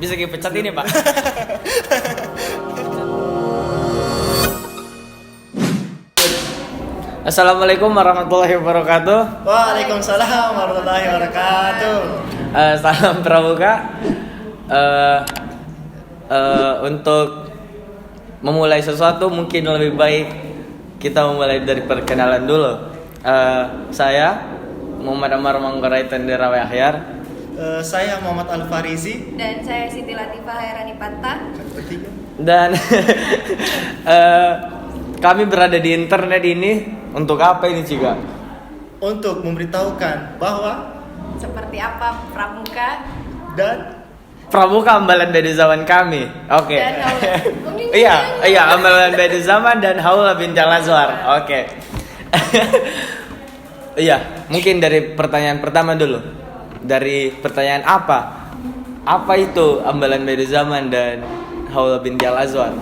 Bisa dipecat ini, Pak. Assalamualaikum warahmatullahi wabarakatuh. Waalaikumsalam warahmatullahi wabarakatuh. Salam pramuka. Untuk memulai sesuatu mungkin lebih baik kita memulai dari perkenalan dulu. Saya Muhammad Ammar Manggarai Tendera Ahyar. Saya Muhammad Al-Farizi. Dan saya Siti Latifah Hairani Panta. Dan kami berada di internet ini untuk apa ini, Cika? Untuk memberitahukan bahwa Seperti apa pramuka dan Pramuka ambalan beda zaman kami. Oke. dan haula. Iya, ambalan beda zaman dan haula binti Al-Azwar. Oke. Iya, mungkin dari pertanyaan pertama dulu. Dari pertanyaan apa? Apa itu ambalan beda zaman dan haula binti Al-Azwar?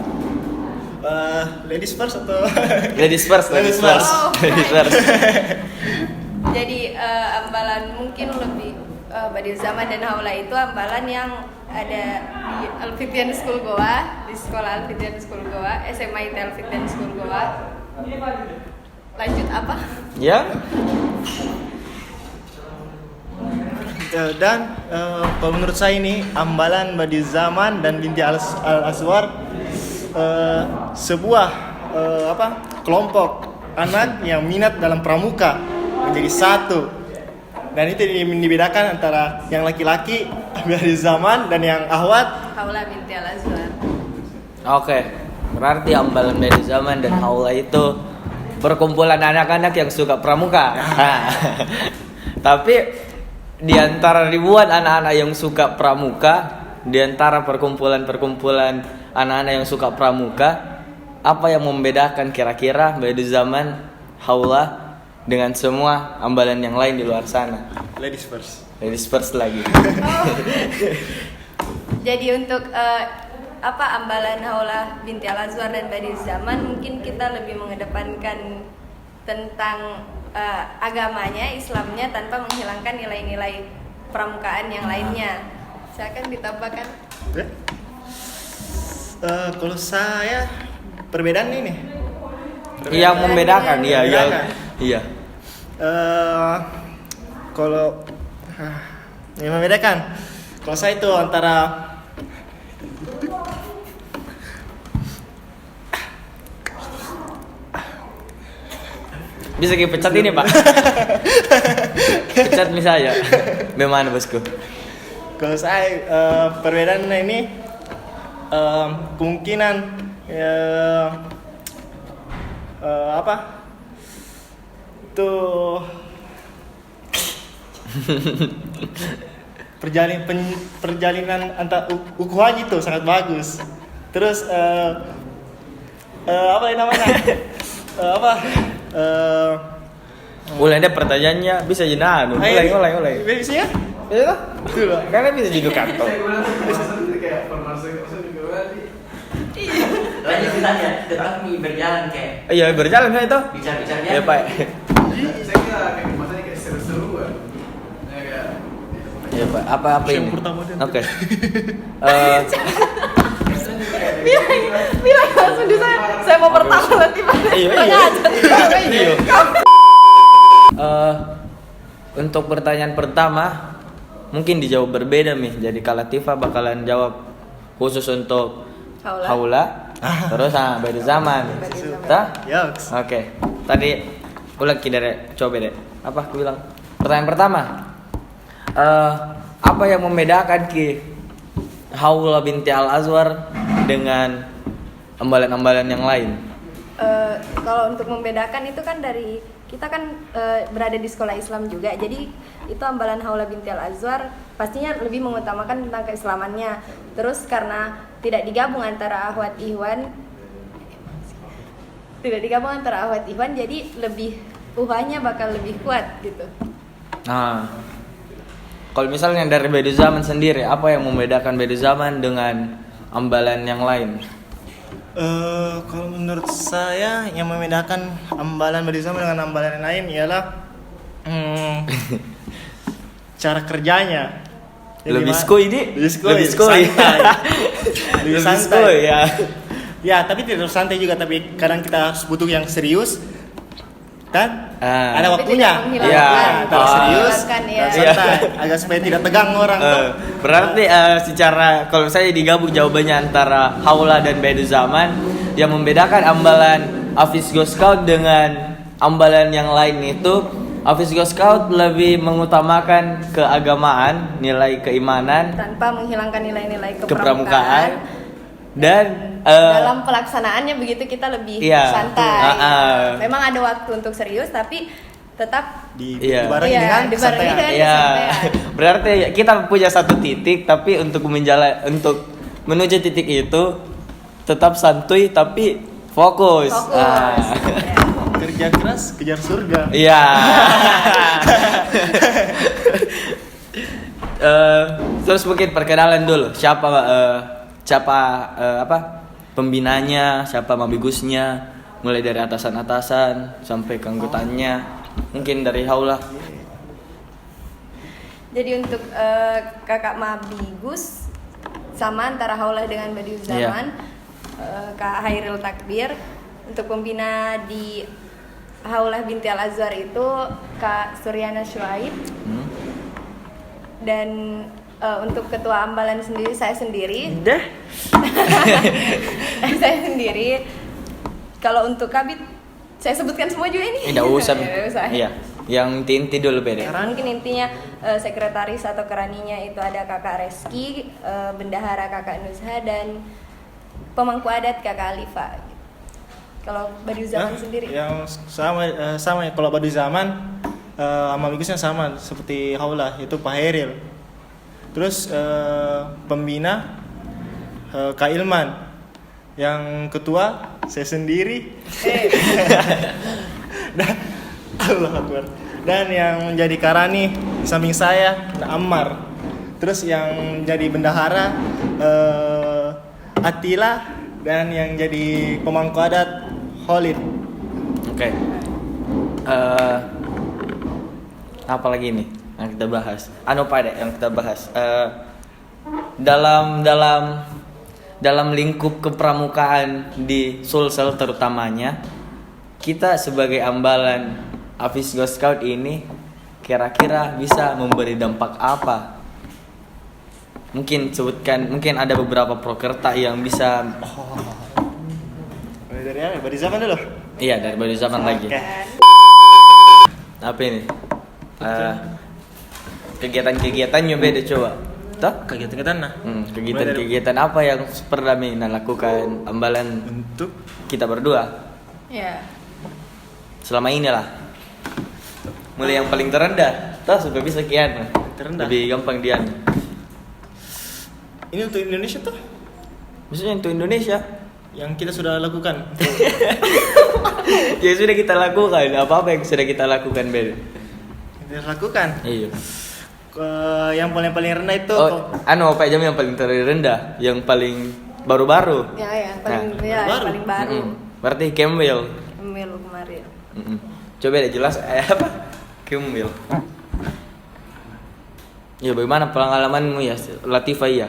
ladies first atau Ladies first. Oh, Ladies first. Jadi ambalan mungkin lebih Badil Zaman dan Haula itu ambalan yang ada di Al-Fityan School Goa, di sekolah Al-Fityan School Goa, SMA IT Al-Fityan School Goa. Lanjut apa? Ya. dan kalau menurut saya ini ambalan Badil Zaman dan binti Al-Azwar sebuah kelompok anak yang minat dalam pramuka menjadi satu. Dan itu dibedakan antara yang laki-laki Badil Zaman dan yang ahwat Haula binti Al-Azwar. Oke. Berarti ambalan beda zaman dan haula itu perkumpulan anak-anak yang suka pramuka. Tapi di antara ribuan anak-anak yang suka pramuka, di antara perkumpulan anak-anak yang suka pramuka, apa yang membedakan kira-kira beda zaman haula dengan semua ambalan yang lain di luar sana? ladies first. Ladies first lagi. Jadi untuk ambalan Haula binti Al-Azwar dan Badil Zaman mungkin kita lebih mengedepankan tentang agamanya, Islamnya tanpa menghilangkan nilai-nilai pramukaan yang lainnya. Silakan ditambahkan. Kalau saya perbedaan ini. Yang membedakan, iya. Kalau yang membedakan, kalau saya itu antara Bisa dipecat ini, Pak. Pecat misalnya. Bagaimana, Bosku? kalau saya perbedaan ini kemungkinan tuh perjalanan antar ukhuwah gitu sangat bagus. Terus apa yang namanya? Mulai ada pertanyaannya bisa jenah. Mulai. Bisa ya? Iya, betul. Karena bisa juga kantor. Lanjut ditanya, tetap berjalan kayak Iya, berjalan kan itu? bicara-bicara Iya, Pak. Saya kira kayak masanya kayak seru-seruan. Ya kayak Iya, Pak. Apa Yang ini? pertama dan Oke. Bilang langsung di saya mau pertama nanti pada Iya. Untuk pertanyaan pertama mungkin dijawab berbeda nih. Jadi Kak Latifah bakalan jawab khusus untuk haula. Terus beda zaman. Tah? Yoks. Oke. Tadi ulang dari coba deh. Apa aku bilang? Pertanyaan pertama. Apa yang membedakan Haula binti Al-Azwar dengan ambalan-ambalan yang lain? Kalau untuk membedakan itu kan dari kita kan berada di sekolah Islam juga, jadi itu ambalan Haula binti Al-Azwar pastinya lebih mengutamakan tentang keislamannya. Terus karena tidak digabung antara ahwat ihwan, jadi lebih uhwahnya bakal lebih kuat gitu. Nah, kalau misalnya dari beda zaman sendiri, apa yang membedakan beda zaman dengan ambalan yang lain? Kalau menurut saya yang membedakan ambalan Badil Zaman dengan ambalan yang lain ialah cara kerjanya. Lebih skoy ini. Lebih skoy, santai. Lebih santai. skoy ya. Ya, tapi tidak terlalu santai juga, tapi kadang kita harus butuh yang serius. Dan ada Tapi waktunya. tidak menghilangkan. Ya, Tidak serius, menghilangkan, ya. santai. Agak supaya tidak tegang orang tuh. Berarti secara kalau saya digabung jawabannya antara Haula dan Badu Zaman, yang membedakan ambalan Hafiz Go Scout dengan ambalan yang lain itu, Hafiz Go Scout lebih mengutamakan keagamaan, nilai keimanan, Tanpa menghilangkan nilai-nilai kepramukaan, kepramukaan. dan Dalam pelaksanaannya begitu kita lebih iya, santai. Memang ada waktu untuk serius, tapi tetap Iya. Dibarengi Iya, dengan dibarengi kesantaian. dengan- Iya, kesampaian. berarti kita punya satu titik, tapi untuk menuju titik itu tetap santuy tapi fokus. fokus. Ya. Kerja keras, kejar surga. Iya. Terus mungkin perkenalan dulu. Siapa pembinanya, siapa mabigusnya, mulai dari atasan-atasan sampai ke anggotanya. Mungkin dari Haula. Jadi untuk kakak Mabigus sama antara Haulah dengan Badiu Zaman, Kak Hairil Takbir. Untuk pembina di Haulah binti Al Azhar itu Kak Suryana Syuaib. Dan untuk ketua ambalan sendiri saya sendiri. Saya sendiri. Kalau untuk kabit saya sebutkan semua juga ini. Tidak usah. Tidak usah. Iya. Yang inti dulu beda. Mungkin intinya sekretaris atau keraninya itu ada Kakak Reski, bendahara Kakak Nuzha, dan pemangku adat Kakak Alifa. Kalau Badiu Zaman sendiri? Yang sama ya. Kalau Badiu Zaman sama bagusnya sama seperti Haula, itu Pak Hairil. Terus pembina Kak Ilman. Yang ketua saya sendiri. Dan Allah Akbar. Dan yang menjadi karani di samping saya Ammar. Terus yang jadi bendahara Attila, dan yang jadi pemangku adat Khalid. Oke. Apa lagi nih yang kita bahas? Yang kita bahas. Dalam lingkup kepramukaan di Sulsel terutamanya, kita sebagai ambalan Hafiz Go Scout ini kira-kira bisa memberi dampak apa? Mungkin ada beberapa prokerta yang bisa. Dari apa? Badiu Zaman dulu. Iya, dari Badiu Zaman lagi. Oke. Apa ini? Kegiatan-kegiatannya beda coba. Toh? Kegiatan nah. Kegiatan-kegiatan apa yang pernah Mina lakukan ambalan Untuk kita berdua Ya. selama inilah? Mulai yang paling terendah, toh supaya bisa kian. Terendah. Lebih gampang dia. ini untuk Indonesia tuh Maksudnya untuk Indonesia yang kita sudah lakukan. ya sudah kita lakukan. Apa yang sudah kita lakukan beda? Kita lakukan. Iya. Yang paling rendah itu Apa jam yang paling terendah, yang paling baru-baru. Ya, yang paling Nah, yang baru. paling baru. Berarti Campbell. Pemilu kemarin. Coba deh jelas apa? Campbell. Ya bagaimana pengalamanmu ya, Latifah ya?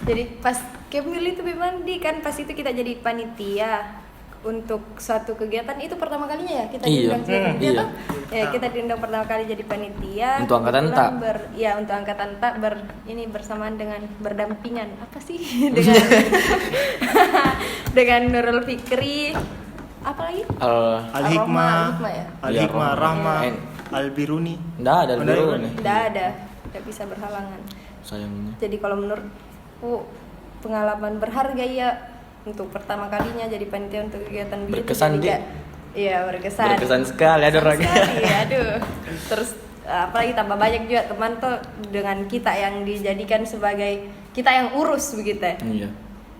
Jadi pas Kemil itu memang kan pas itu kita jadi panitia untuk suatu kegiatan, itu pertama kalinya ya kita Iya. diundang sebagai panitia Iya. toh? Ya, kita diundang pertama kali jadi panitia. Untuk angkatan Kebetulan tak? Untuk angkatan tak bersamaan dengan berdampingan apa sih dengan Nurul Fikri, apa lagi? Al Hikmah, ya? Al Iya, Hikmah, Rahma. Rahma, Al Biruni. Nggak ada Ada dulu kan? nih. Tidak bisa berhalangan. Sayangnya. Jadi kalau menurutku pengalaman berharga ya, untuk pertama kalinya jadi panitia untuk kegiatan begitu. Berkesan, jadi Dik. Iya, berkesan. Berkesan sekali ada orang. Sekali, aduh. Terus apalagi tambah banyak juga teman tuh dengan kita yang dijadikan sebagai kita yang urus begitu. Iya.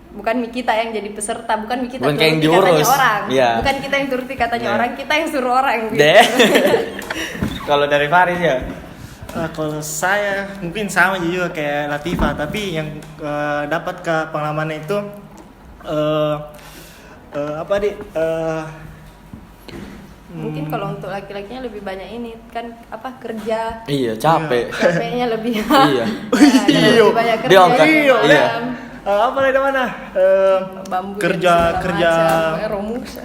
Bukan kita yang jadi peserta, bukan kita Bukan kayak yang turuti katanya diurus. orang. Iya. Bukan kita yang turuti katanya Iya. orang, kita yang suruh orang gitu. Deh. Kalau dari Faris ya? Kalau saya mungkin sama juga kayak Latifah, tapi yang dapat ke pengalaman itu Mungkin kalau untuk laki-lakinya lebih banyak ini kan apa kerja, Iya, capek. capeknya lebih. Iya. Karena lebih banyak kerja. Dia angkat. di dalam. Iya. Apa dari mana? Bambu Kerja dan segala kerja macam. Romusa.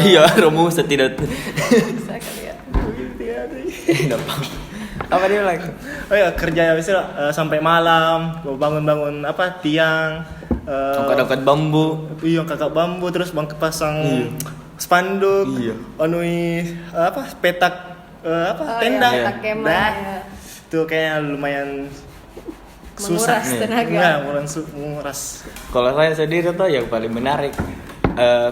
Iya, Romusa tidak. Bisa kali ya. Enggak paham. Apa dia lagi? Oh ya kerja biasanya sampai malam, bangun-bangun apa tiang, Angkat-angkat bambu. iya kakak bambu terus bangku pasang Iya. spanduk, Iya. anui apa petak apa Oh, tenda, ya, petak kemah, Dah. ya. Itu kayaknya lumayan susah Menguras nih. tenaga. Enggak, menguras. Kalau saya sendiri tuh yang paling menarik,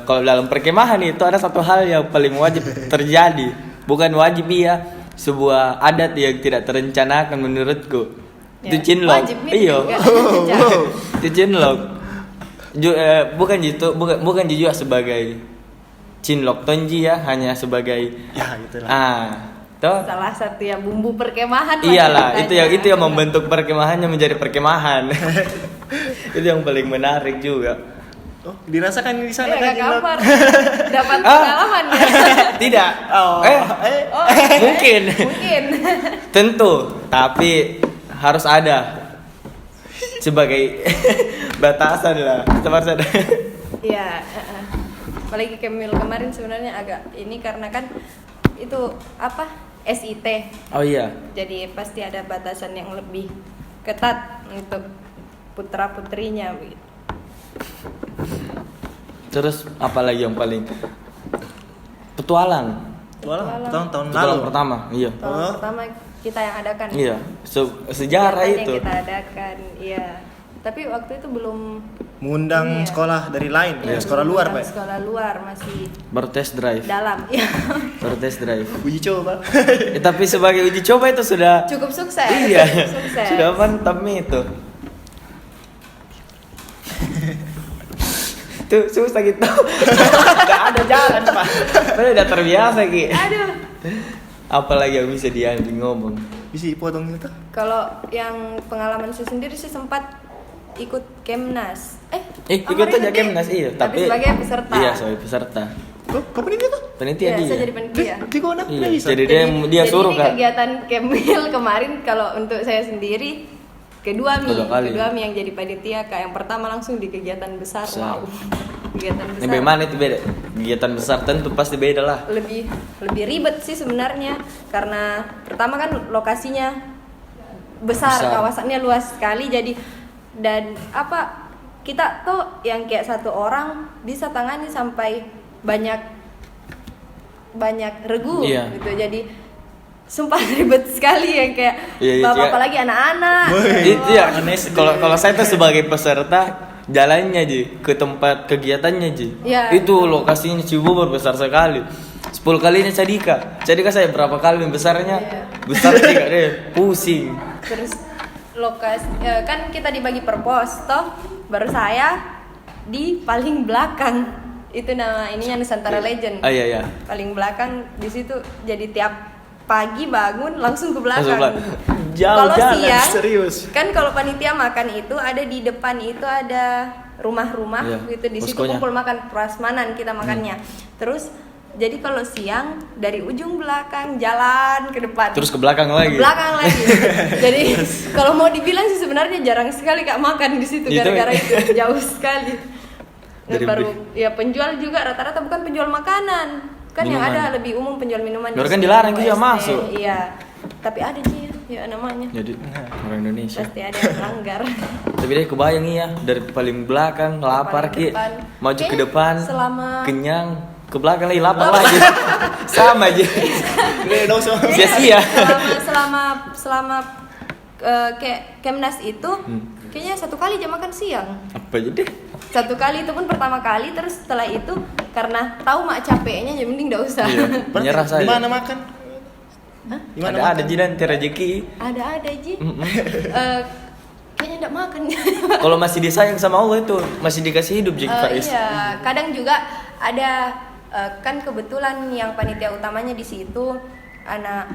kalau dalam perkemahan itu ada satu hal yang paling wajib terjadi, bukan wajib ya, sebuah adat yang tidak terencanakan menurutku. Ya, Itu cinlok. wajib nih Iya. juga. Itu cinlok. Bukan gitu, bukan juga sebagai cinlok tonji ya, hanya sebagai Ya gitulah. toh. Salah satu ya bumbu perkemahan. Iyalah, lah itu yang membentuk perkemahannya menjadi perkemahan. Itu yang paling menarik juga. Oh, dirasakan di sana Iya, kan Kak cinlok? Kapar. Dapat pengalaman ya. Tidak. Oh, Oh, Mungkin. Mungkin. Tentu, tapi harus ada sebagai batasan lah. Seperti ada. Iya, apalagi Kemil kemarin sebenarnya agak ini karena kan itu apa SIT, Oh iya. jadi pasti ada batasan yang lebih ketat untuk putra putrinya. Terus apa lagi yang paling petualang? tahun lalu. Petualang pertama, iya. Tahun Oh. pertama kita yang adakan. Iya, sejarah Kegiatan itu. yang kita adakan, iya. Tapi waktu itu belum Mengundang Iya. sekolah dari lain, ya, sekolah belum luar, dalam Pak. Sekolah luar masih Bertest drive. dalam. Iya. Bertest drive. Uji coba. Tapi sebagai uji coba itu sudah Cukup sukses. iya. Sukses. Sudah mantap nih itu. Tuh susah gitu. Gak ada jalan, Pak. Udah terbiasa Ki. Aduh. Apalagi yang bisa dia ngomong. Bisa potong itu. Kalau yang pengalaman saya sendiri sih sempat ikut Kemnas. Ikut kemarin aja nanti- Kemnas iya, tapi sebagai peserta. Iya, sebagai peserta. Kau penitia tuh? Penitia Iya, dia. saya jadi panitia. Di kona? Iya, Bisa. jadi dia suruh ini Kak. kegiatan Kemil kemarin kalau untuk saya sendiri kedua kali. yang jadi panitia Kak. Yang pertama langsung di kegiatan besar. Besar. Wow. Kegiatan Ini besar. bagaimana itu beda? Kegiatan besar tentu pasti beda lah. lebih ribet sih sebenarnya karena pertama kan lokasinya besar. Kawasannya luas sekali jadi dan apa kita tuh yang kayak satu orang bisa tangani sampai banyak regu Iya. gitu jadi sumpah ribet sekali yang kayak Iya, iya, bapak iya. apalagi anak-anak. Itu ya. Kalau saya tuh sebagai peserta jalannya Ji ke tempat kegiatannya Ji. Iya. Itu lokasinya Cibubur besar sekali. 10 kalinya Cadika saya berapa kali besarnya? Iya. Besar juga deh, pusing. Terus lokasi kan kita dibagi per pos toh baru saya di paling belakang itu nama ininya Nusantara Legend. Ah iya. Paling belakang di situ jadi tiap pagi bangun langsung ke belakang. Langsung jauh Kalau jalan, siang serius. kan kalau panitia makan itu ada di depan itu ada rumah-rumah Iya, gitu di situ poskonya. kumpul makan prasmanan kita makannya. Terus jadi kalau siang dari ujung belakang jalan ke depan. Terus ke belakang lagi. Ke belakang lagi. Jadi kalau mau dibilang sih sebenarnya jarang sekali Kak makan di situ Itu- gara-gara itu jauh sekali. Nah, Dari baru ya penjual juga rata-rata bukan penjual makanan. Kan yang Minuman. ada lebih umum penjual minuman. Baru kan di dilarang situ, juga ST, masuk. Iya. Tapi ada sih ya namanya. Jadi orang Indonesia. Pasti ada yang melanggar. Tapi deh kebayang iya dari paling belakang lapar Paling Ki. depan. Maju ke Kayaknya depan selama- kenyang ke belakang lagi lapar lagi. Sama aja. Sia-sia. selama kayak Kemnas itu kayaknya satu kali jam makan siang. Apa jadi? Satu kali itu pun pertama kali terus setelah itu karena tahu mak capeknya ya mending enggak usah. Iya. Menyerah Di saya. mana makan? Di mana Ada makan? Ji nanti rezeki. Ada Ji. Kayaknya enggak makan. Kalau masih disayang sama Allah itu masih dikasih hidup Ji Faiz. Iya, kadang juga ada kan kebetulan yang panitia utamanya di situ anak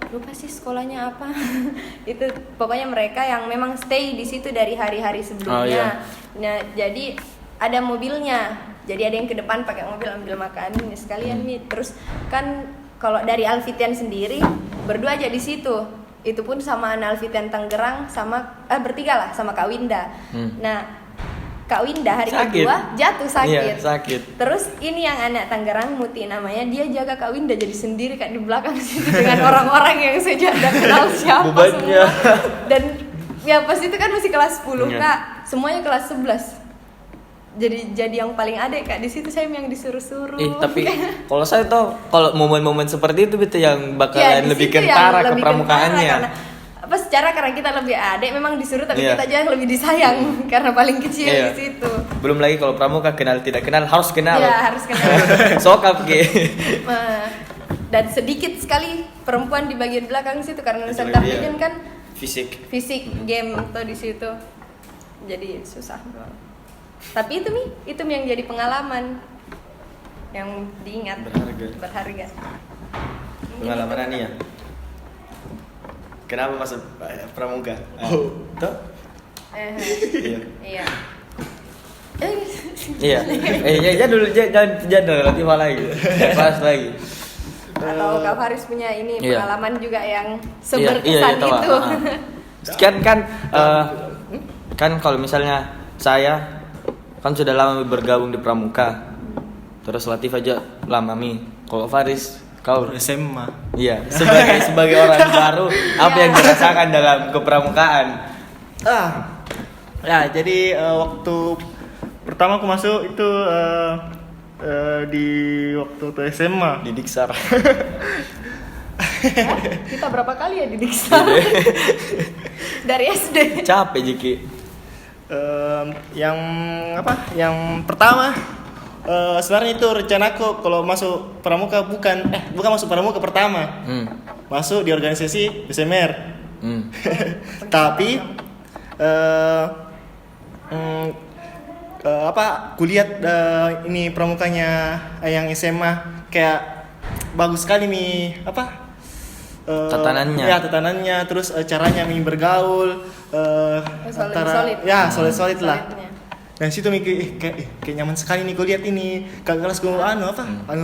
lupa sih sekolahnya apa. Itu pokoknya mereka yang memang stay di situ dari hari-hari sebelumnya. Oh, iya. Nah, jadi ada mobilnya. Jadi ada yang ke depan pakai mobil ambil makanan sekalian nih. Terus kan kalau dari Alfitian sendiri berdua aja di situ. Itu pun sama anak Alfitian Tangerang sama bertiga lah sama Kak Winda. Nah, Kak Winda hari Sakit. kedua jatuh sakit. Iya, sakit. Terus ini yang anak Tangerang Muti namanya, dia jaga Kak Winda jadi sendiri Kak di belakang situ dengan orang-orang yang saya tidak kenal siapa Bebannya. semua. Dan ya pas itu kan masih kelas 10 Iya. Kak, semuanya kelas 11. Jadi yang paling adek Kak di situ saya yang disuruh-suruh. Tapi kalau saya tahu kalau momen-momen seperti itu yang bakalan Ya, di lebih situ yang kentara ke lebih pramukaannya. kentara, karena kita lebih adek memang disuruh tapi Iya. kita aja yang lebih disayang karena paling kecil Iya. di situ. Belum lagi kalau pramuka kenal tidak kenal harus kenal. Ya harus kenal. Sokap ge. Dan sedikit sekali perempuan di bagian belakang situ karena Nusantara Iya. Legion kan Fisik. fisik game atau di situ. Jadi susah banget. Tapi itu yang jadi pengalaman yang diingat berharga. Pengalaman ini ya. Kenapa masuk pramuka? Tuh? Iya. Iya. Iya. Jangan relatif lagi. Pas lagi. Atau Kak Faris punya ini Iya. pengalaman juga yang Iya, seberkesan tahu, itu. Kan kalau misalnya saya kan sudah lama bergabung di pramuka. Terus Latif aja lama Kalau Faris kau SMA. iya sebagai orang baru apa yang dirasakan dalam kepramukaan? Ya jadi waktu pertama aku masuk itu di waktu SMA. Di Diksar. Kita berapa kali ya di Diksa? Dari SD. Capek Jiki. Yang pertama sebenarnya itu rencanaku kalau masuk pramuka bukan masuk pramuka pertama. Masuk di organisasi BSMR. Tapi kulihat ini pramukanya yang SMA kayak bagus sekali Tatanannya. Ya tatanannya terus caranya bergaul Solid. ya solid lah. Solidnya. Dan situ mikir kayak nyaman sekali nih kulihat ini kakak kelasku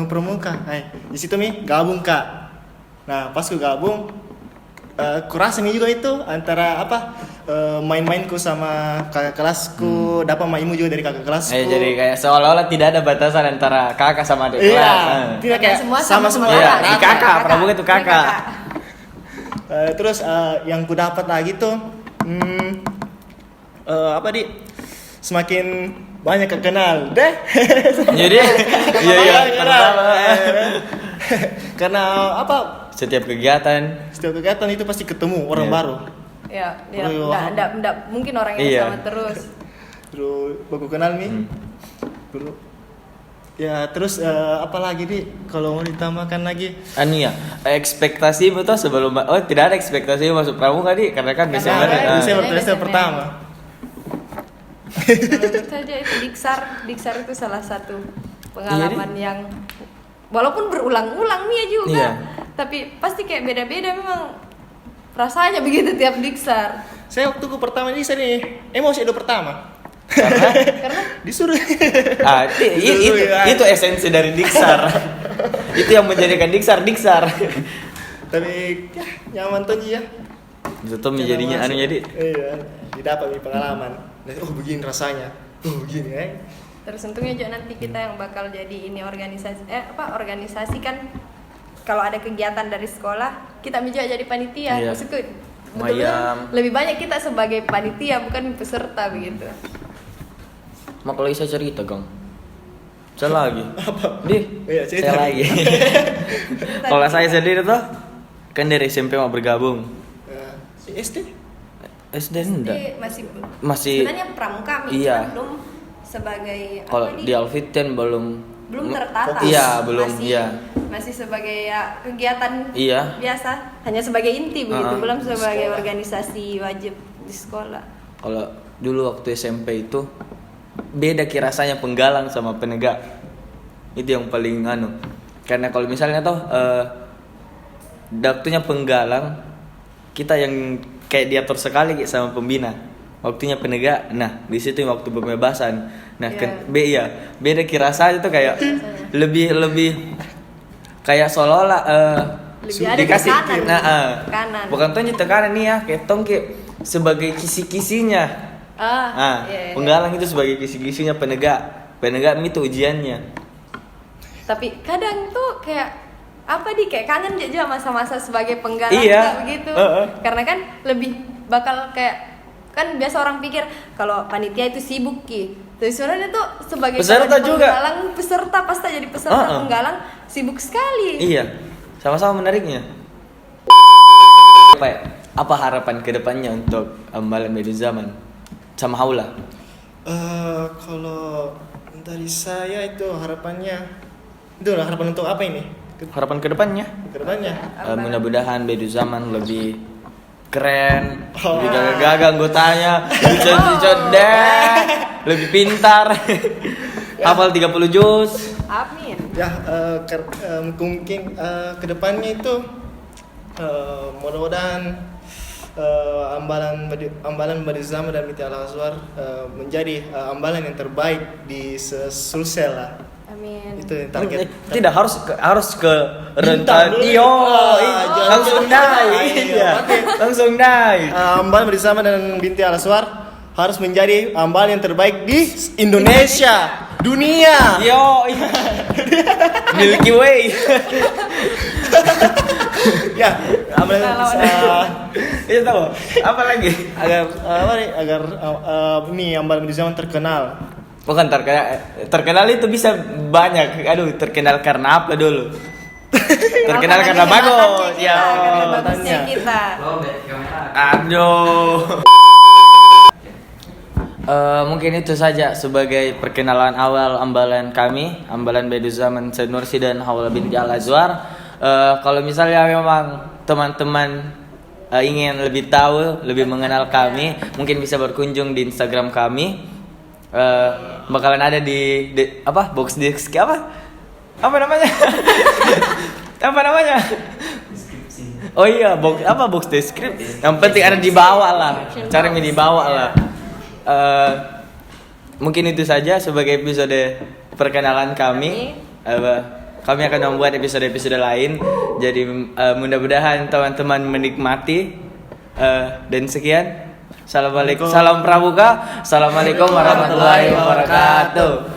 pramuka. Di situ gabung Kak. Nah pas ku gabung kurasa juga itu antara main-mainku sama kakak kelasku, dapat maimu juga dari kakak kelasku. Jadi kayak seolah-olah tidak ada batasan antara kakak sama adik Iya, kelas. tidak kayak Semua sama-sama. Iya, rata. kakak, pramuka itu kakak. Terus yang ku dapat lagi tuh semakin banyak kenal deh. Jadi iya Karena setiap kegiatan setiap kegiatan itu pasti ketemu orang Iya. baru. Ya, Oh, enggak mungkin orang yang Iya. sama terus. Terus baku kenal nih. Dulu. Ya terus apa lagi nih kalau mau ditambahkan lagi? ya ekspektasi betul sebelum tidak ada ekspektasi masuk pramuka nih karena kan Desember. Desember pertama. Menurut saja itu Diksar itu salah satu pengalaman yang walaupun berulang-ulang Mia juga, Iya. tapi pasti kayak beda-beda memang rasanya begitu tiap Diksar. Saya waktu pertama ini saya emosi pertama. Karena Disuruh. itu esensi dari Diksar. Itu yang menjadikan Diksar. Tapi ya, nyaman tuh ya. Itu tuh menjadinya jadi Iya, didapat pengalaman. Begini rasanya. Begini Terus untungnya juga nanti kita yang bakal jadi ini organisasi kan kalau ada kegiatan dari sekolah kita juga jadi panitia. Iya. Maksudku Lumayan. lebih banyak kita sebagai panitia bukan peserta begitu. Mak kalau bisa cerita Gang. Saya lagi. Apa? Saya Iya, cerita. lagi. Kalau saya sendiri tuh kan dari SMP mau bergabung. SD? SD enggak. Masih sebenarnya pramuka iya. belum sebagai Kalau di Alfitian belum tertata. Iya, belum, masih, iya. Masih sebagai kegiatan Iya. biasa, hanya sebagai inti begitu, belum sebagai Sekolah. organisasi wajib di sekolah. Kalau dulu waktu SMP itu beda rasanya penggalang sama penegak. Itu yang paling Karena kalau misalnya waktunya penggalang kita yang kayak diatur sekali sama pembina. waktunya penegak. Nah, di situ waktu pembebasan. Nah, Iya. beda kira saja tuh kayak lebih kayak seolah-olah Lebih ada dikasih tekanan. Tekanan. bukan tuh tekanan nih ya, kayak tong kayak sebagai kisi-kisinya. Iya. Penggalang itu sebagai kisi-kisinya penegak itu ujiannya. Tapi kadang tuh kayak apa kayak kangen aja masa-masa sebagai penggalang Iya. kayak begitu. Karena kan lebih bakal kayak kan biasa orang pikir kalau panitia itu sibuk tapi sebenarnya tuh sebagai Peserta juga. penggalang peserta pasti jadi peserta penggalang sibuk sekali. Iya, sama-sama menariknya. Apa harapan kedepannya untuk Ambalan Beda Zaman sama Haula? Kalau dari saya itu harapannya, itu harapan untuk apa ini? Harapan kedepannya? Kedepannya? Mudah-mudahan Beda Zaman lebih keren, lebih gagah-gagah anggotanya, lebih pintar, hafal 30 juz. Amin. Ya, mungkin kedepannya itu mudah-mudahan ambalan Beda Zaman dan Binti Al-Azwar menjadi ambalan yang terbaik di Sulsel lah. Amin. Itu yang target. Tidak harus ke rentan. Bintang dulu. Iyo, Jangan langsung naik. Iya, langsung naik. Ambalan Beda Zaman dan Binti Al-Azwar harus menjadi ambalan yang terbaik di Indonesia, dunia. Yo, Milky Way. Ya, ambalan Iya tahu. Apa lagi? agar ini ambalan Beda Zaman terkenal. Bukan terkenal itu bisa banyak. Aduh, terkenal karena apa dulu? Terkenal karena bagus. Ya, karena bagusnya kita. Lo bet kamera. aduh. Mungkin itu saja sebagai perkenalan awal ambalan kami, ambalan Beda Zaman Said Nursi dan Haula binti Al-Azwar. Kalau misalnya memang teman-teman ingin lebih tahu, lebih mengenal kami, mungkin bisa berkunjung di Instagram kami. Bakalan ada di box disk apa namanya? Apa namanya? Oh iya, box deskripsi. Yang penting ada di bawah lah. Cari di bawah lah. Mungkin itu saja sebagai episode perkenalan kami. Kami akan membuat episode-episode lain. Jadi mudah-mudahan teman-teman menikmati. Dan sekian. Assalamualaikum. Salam Pramuka. Assalamualaikum warahmatullahi wabarakatuh.